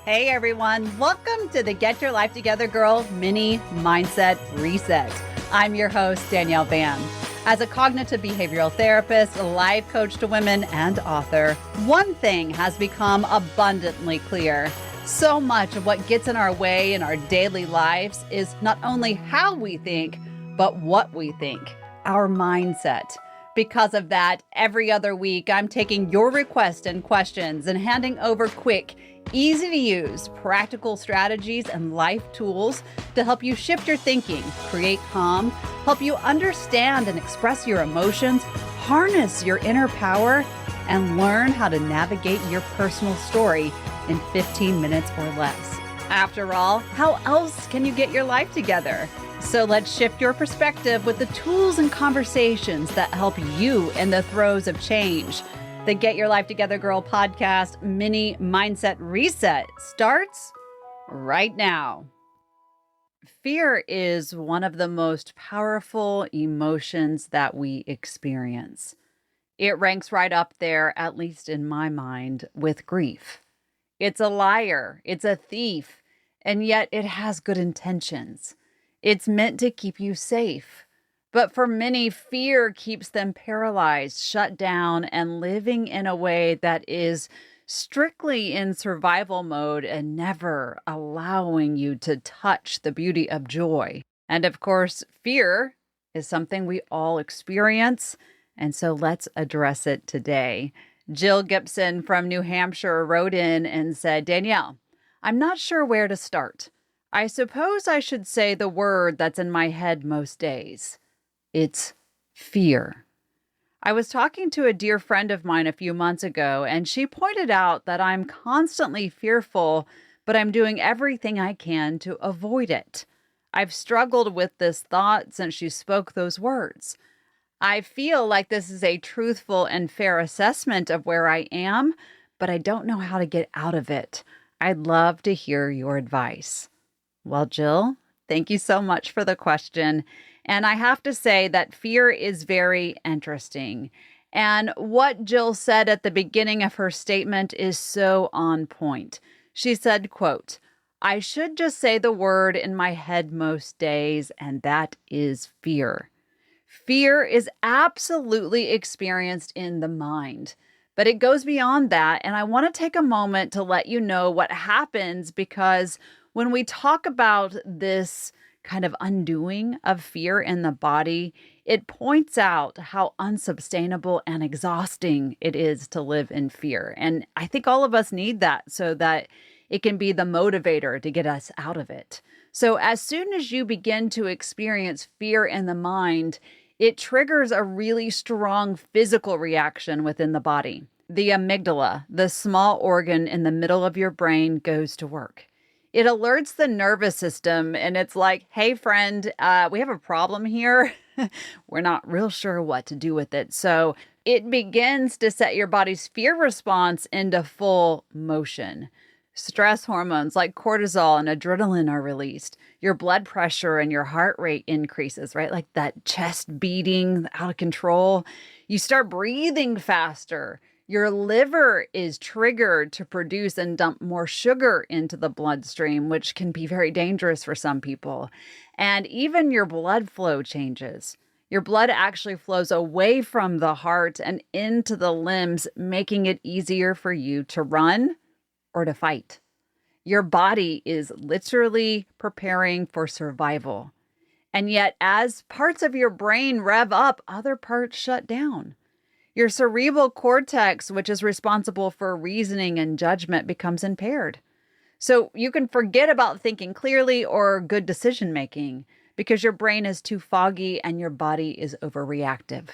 Hey everyone, welcome to the Get Your Life Together Girl Mini Mindset Reset. I'm your host, Danielle Van. As a cognitive behavioral therapist, a life coach to women, and author, one thing has become abundantly clear. So much of what gets in our way in our daily lives is not only how we think, but what we think, our mindset. Because of that, every other week, I'm taking your requests and questions and handing over quick, easy to use, practical strategies and life tools to help you shift your thinking, create calm, help you understand and express your emotions, harness your inner power, and learn how to navigate your personal story in 15 minutes or less. After all, how else can you get your life together? So let's shift your perspective with the tools and conversations that help you in the throes of change. The Get Your Life Together Girl podcast mini mindset reset starts right now. Fear is one of the most powerful emotions that we experience. It ranks right up there, at least in my mind, with grief. It's a liar, it's a thief, and yet it has good intentions. It's meant to keep you safe. But for many, fear keeps them paralyzed, shut down, and living in a way that is strictly in survival mode and never allowing you to touch the beauty of joy. And of course, fear is something we all experience, and so let's address it today. Jill Gibson from New Hampshire wrote in and said, Danielle, I'm not sure where to start. I suppose I should say the word that's in my head most days. It's fear. I was talking to a dear friend of mine a few months ago, and she pointed out that I'm constantly fearful, but I'm doing everything I can to avoid it. I've struggled with this thought since she spoke those words. I feel like this is a truthful and fair assessment of where I am, but I don't know how to get out of it. I'd love to hear your advice. Well, Jill, thank you so much for the question. And I have to say that fear is very interesting. And what Jill said at the beginning of her statement is so on point. She said, quote, I should just say the word in my head most days, and that is fear. Fear is absolutely experienced in the mind, but it goes beyond that. And I want to take a moment to let you know what happens, because when we talk about this kind of undoing of fear in the body, it points out how unsustainable and exhausting it is to live in fear. And I think all of us need that so that it can be the motivator to get us out of it. So as soon as you begin to experience fear in the mind, it triggers a really strong physical reaction within the body. The amygdala, the small organ in the middle of your brain, goes to work. It alerts the nervous system, and it's like, hey, friend, we have a problem here. We're not real sure what to do with it. So it begins to set your body's fear response into full motion. Stress hormones like cortisol and adrenaline are released. Your blood pressure and your heart rate increases, right? Like that chest beating out of control. You start breathing faster. Your liver is triggered to produce and dump more sugar into the bloodstream, which can be very dangerous for some people. And even your blood flow changes. Your blood actually flows away from the heart and into the limbs, making it easier for you to run or to fight. Your body is literally preparing for survival. And yet, as parts of your brain rev up, other parts shut down. Your cerebral cortex, which is responsible for reasoning and judgment, becomes impaired. So you can forget about thinking clearly or good decision making because your brain is too foggy and your body is overreactive.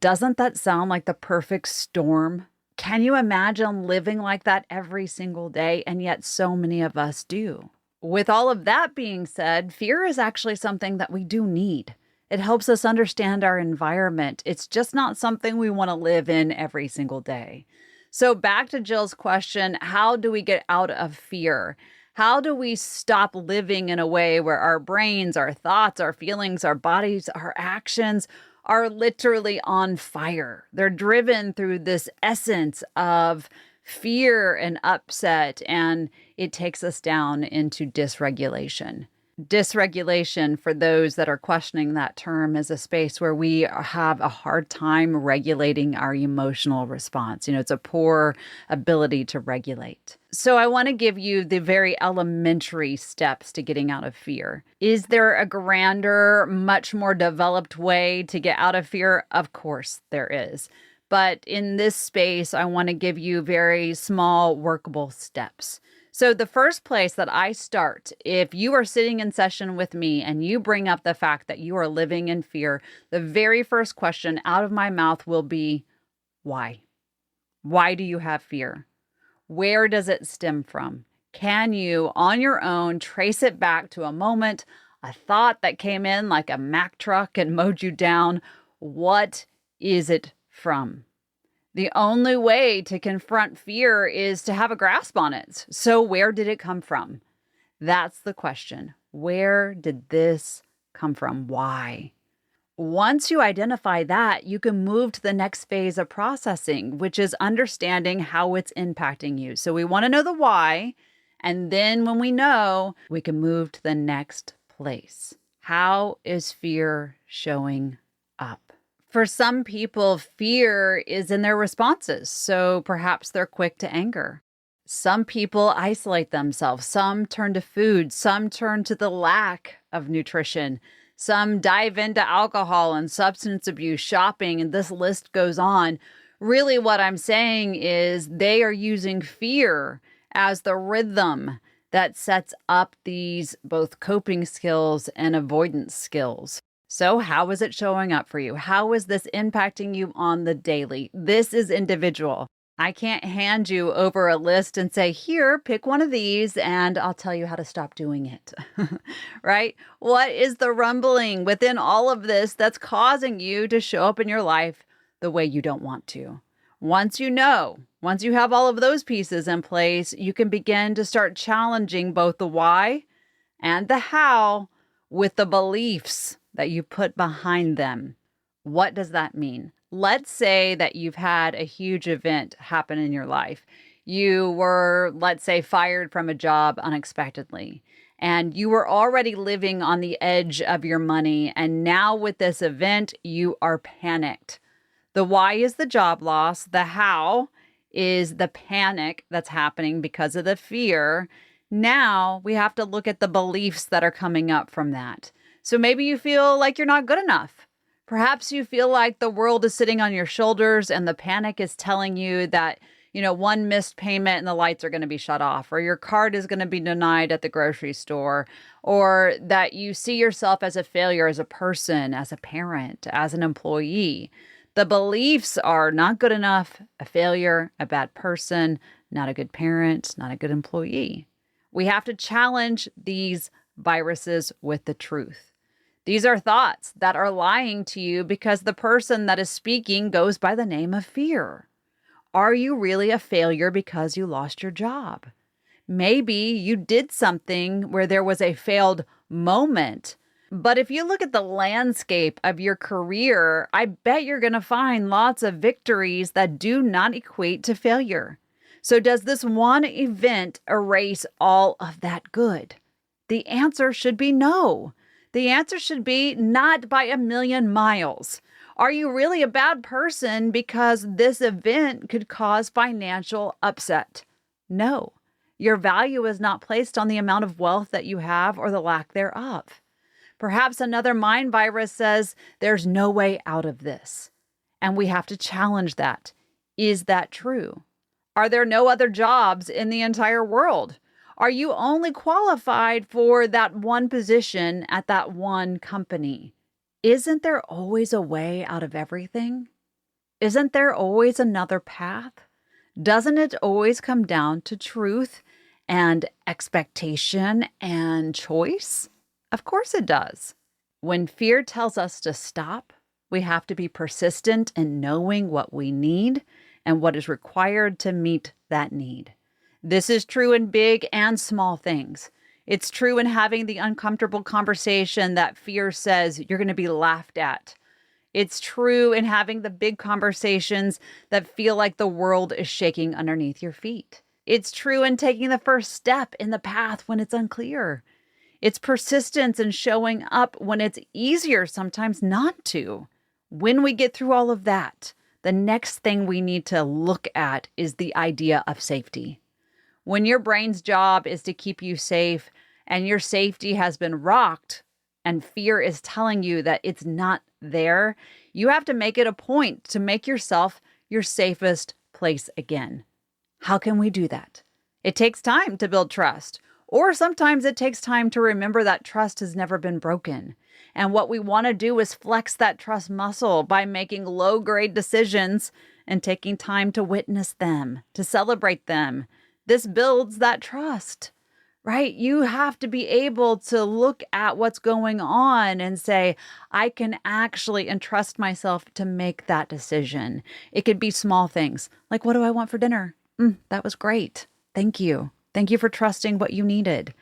Doesn't that sound like the perfect storm? Can you imagine living like that every single day? And yet so many of us do. With all of that being said, fear is actually something that we do need. It helps us understand our environment. It's just not something we want to live in every single day. So back to Jill's question, how do we get out of fear? How do we stop living in a way where our brains, our thoughts, our feelings, our bodies, our actions are literally on fire? They're driven through this essence of fear and upset, and it takes us down into dysregulation. Dysregulation, for those that are questioning that term, is a space where we have a hard time regulating our emotional response. It's a poor ability to regulate. So I want to give you the very elementary steps to getting out of fear. Is there a grander, much more developed way to get out of fear? Of course there is. But in this space, I want to give you very small, workable steps. So the first place that I start, if you are sitting in session with me and you bring up the fact that you are living in fear, the very first question out of my mouth will be, why? Why do you have fear? Where does it stem from? Can you, on your own, trace it back to a moment, a thought that came in like a Mack truck and mowed you down? What is it from? The only way to confront fear is to have a grasp on it. So where did it come from? That's the question. Where did this come from? Why? Once you identify that, you can move to the next phase of processing, which is understanding how it's impacting you. So we want to know the why. And then when we know, we can move to the next place. How is fear showing up? For some people, fear is in their responses, so perhaps they're quick to anger. Some people isolate themselves. Some turn to food. Some turn to the lack of nutrition. Some dive into alcohol and substance abuse, shopping, and this list goes on. Really, what I'm saying is they are using fear as the rhythm that sets up these both coping skills and avoidance skills. So how is it showing up for you? How is this impacting you on the daily? This is individual. I can't hand you over a list and say, here, pick one of these and I'll tell you how to stop doing it, right? What is the rumbling within all of this that's causing you to show up in your life the way you don't want to? Once you have all of those pieces in place, you can begin to start challenging both the why and the how with the beliefs that you put behind them. What does that mean? Let's say that you've had a huge event happen in your life. You were, let's say, fired from a job unexpectedly, and you were already living on the edge of your money. And now with this event, you are panicked. The why is the job loss. The how is the panic that's happening because of the fear. Now we have to look at the beliefs that are coming up from that. So maybe you feel like you're not good enough. Perhaps you feel like the world is sitting on your shoulders and the panic is telling you that, one missed payment and the lights are going to be shut off, or your card is going to be denied at the grocery store, or that you see yourself as a failure as a person, as a parent, as an employee. The beliefs are not good enough, a failure, a bad person, not a good parent, not a good employee. We have to challenge these viruses with the truth. These are thoughts that are lying to you because the person that is speaking goes by the name of fear. Are you really a failure because you lost your job? Maybe you did something where there was a failed moment, but if you look at the landscape of your career, I bet you're going to find lots of victories that do not equate to failure. So does this one event erase all of that good? The answer should be no. The answer should be not by a million miles. Are you really a bad person because this event could cause financial upset? No. Your value is not placed on the amount of wealth that you have or the lack thereof. Perhaps another mind virus says there's no way out of this. And we have to challenge that. Is that true? Are there no other jobs in the entire world? Are you only qualified for that one position at that one company? Isn't there always a way out of everything? Isn't there always another path? Doesn't it always come down to truth and expectation and choice? Of course it does. When fear tells us to stop, we have to be persistent in knowing what we need and what is required to meet that need. This is true in big and small things. It's true in having the uncomfortable conversation that fear says you're going to be laughed at. It's true in having the big conversations that feel like the world is shaking underneath your feet. It's true in taking the first step in the path when it's unclear. It's persistence in showing up when it's easier sometimes not to. When we get through all of that, the next thing we need to look at is the idea of safety. When your brain's job is to keep you safe and your safety has been rocked and fear is telling you that it's not there, you have to make it a point to make yourself your safest place again. How can we do that? It takes time to build trust, or sometimes it takes time to remember that trust has never been broken. And what we want to do is flex that trust muscle by making low-grade decisions and taking time to witness them, to celebrate them. This builds that trust, right? You have to be able to look at what's going on and say, I can actually entrust myself to make that decision. It could be small things like, what do I want for dinner? That was great. Thank you. Thank you for trusting what you needed.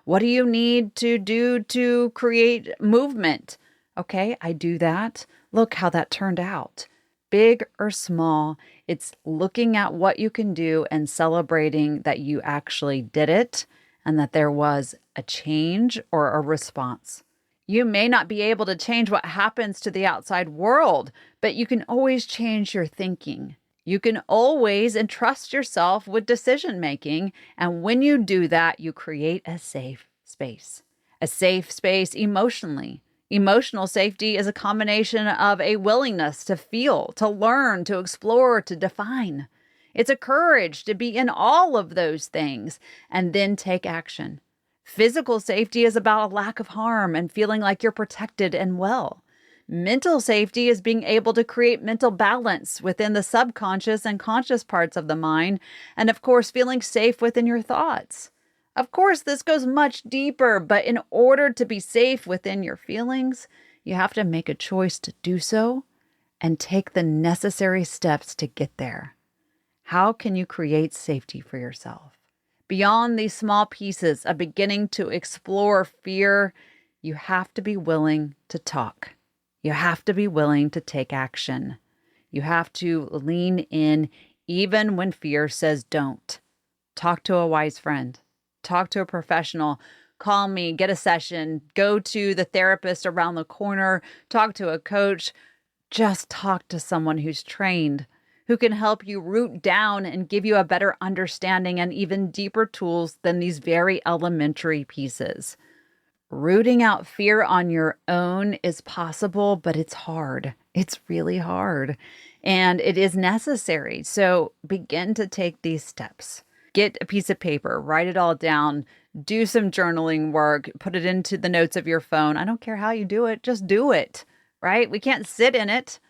What do you need to do to create movement? Okay, I do that. Look how that turned out. Big or small, it's looking at what you can do and celebrating that you actually did it and that there was a change or a response. You may not be able to change what happens to the outside world, but you can always change your thinking. You can always entrust yourself with decision making. And when you do that, you create a safe space. A safe space emotionally. Emotional safety is a combination of a willingness to feel, to learn, to explore, to define. It's a courage to be in all of those things and then take action. Physical safety is about a lack of harm and feeling like you're protected and well. Mental safety is being able to create mental balance within the subconscious and conscious parts of the mind, and of course, feeling safe within your thoughts. Of course, this goes much deeper, but in order to be safe within your feelings, you have to make a choice to do so and take the necessary steps to get there. How can you create safety for yourself? Beyond these small pieces of beginning to explore fear, you have to be willing to talk. You have to be willing to take action. You have to lean in even when fear says don't. Talk to a wise friend. Talk to a professional. Call me, get a session, go to the therapist around the corner, talk to a coach. Just talk to someone who's trained, who can help you root down and give you a better understanding and even deeper tools than these very elementary pieces. Rooting out fear on your own is possible, but it's hard. It's really hard, and it is necessary. So begin to take these steps. Get a piece of paper, write it all down, do some journaling work, put it into the notes of your phone. I don't care how you do it, just do it, right? We can't sit in it.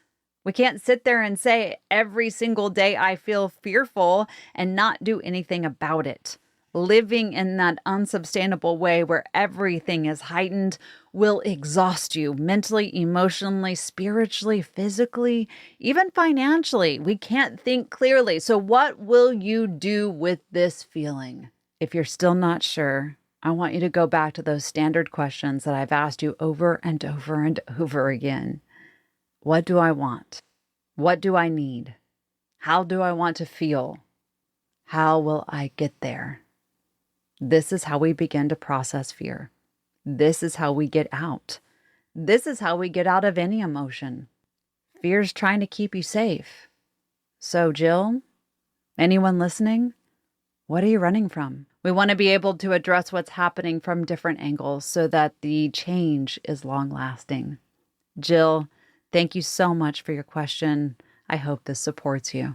We can't sit there and say every single day I feel fearful and not do anything about it. Living in that unsustainable way where everything is heightened will exhaust you mentally, emotionally, spiritually, physically, even financially. We can't think clearly. So what will you do with this feeling? If you're still not sure, I want you to go back to those standard questions that I've asked you over and over and over again. What do I want? What do I need? How do I want to feel? How will I get there? This is how we begin to process fear. This is how we get out. This is how we get out of any emotion. Fear's trying to keep you safe. So, Jill, anyone listening, what are you running from? We want to be able to address what's happening from different angles so that the change is long-lasting. Jill, thank you so much for your question. I hope this supports you.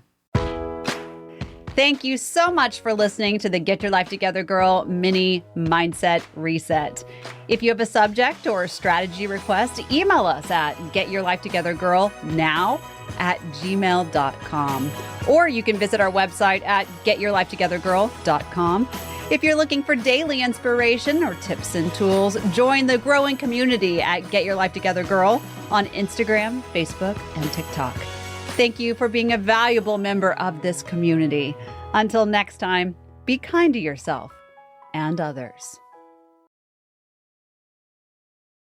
Thank you so much for listening to the Get Your Life Together Girl mini mindset reset. If you have a subject or a strategy request, email us at getyourlifetogethergirl@gmail.com. Or you can visit our website at getyourlifetogethergirl.com. If you're looking for daily inspiration or tips and tools, join the growing community at Get Your Life Together Girl on Instagram, Facebook, and TikTok. Thank you for being a valuable member of this community. Until next time, be kind to yourself and others.